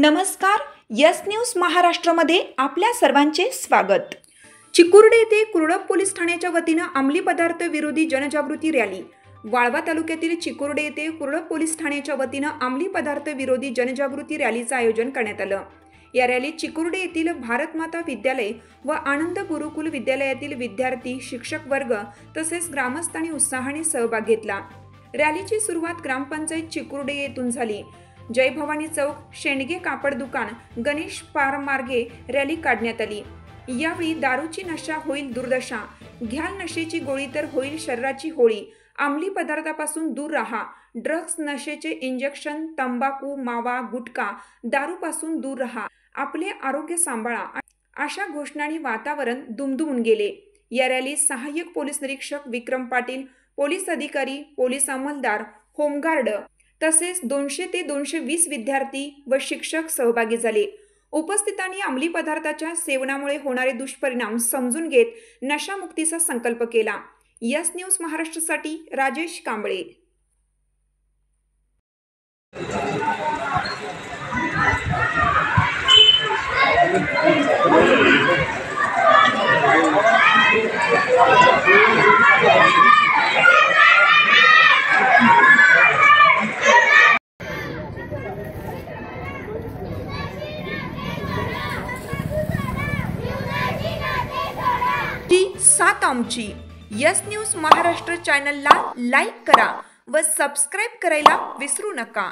नमस्कार, yes news महाराष्ट्रामध्ये आपल्या सर्वांचे स्वागत। चिकुर्डे येथे कुरडप पोलीस ठाण्याच्या वतीने अंमली पदार्थ विरोधी जनजागृती रॅली। वाळवा तालुक्यातील चिकुर्डे येथे कुरडप पोलीस ठाण्याच्या वतीने अंमली पदार्थ विरोधी जनजागृती रॅलीचे आयोजन करण्यात आले। या रॅलीत चिकुर्डे येथील भारत माता विद्यालय व आनंद गुरुकुल विद्यालयातील विद्यार्थी, शिक्षक वर्ग तसेच ग्रामस्थांनी उत्साहाने सहभाग घेतला। रॅलीची सुरुवात ग्रामपंचायत चिकुर्डे येथून झाली। जय भवानी चौक, शेंडगे कापड दुकान, गणेश पार मार्गे रॅली काढण्यात आली। यावेळी दारूची नशा होईल दुर्दशा, घ्याल नशेची गोळी तर होईल शरीराची होळी, अंमली पदार्थापासून दूर राहा, ड्रग्स, नशेचे इंजेक्शन, तंबाखू, मावा, गुटखा, दारूपासून दूर राहा, आपले आरोग्य सांभाळा अशा घोषणांनी वातावरण दुमदुमून गेले। या रॅलीत सहाय्यक पोलीस निरीक्षक विक्रम पाटील, पोलीस अधिकारी, पोलीस अंमलदार, होमगार्ड तसेच 200 ते 220 विद्यार्थी व शिक्षक सहभागी झाले। उपस्थितांनी अंमली पदार्थाच्या सेवनामुळे होणारे दुष्परिणाम समजून घेत नशामुक्तीचा संकल्प केला। यस न्यूज महाराष्ट्रासाठी राजेश कांबळे। सात आमची यस न्यूज महाराष्ट्र चॅनलला लाईक करा व सबस्क्राइब करायला विसरू नका।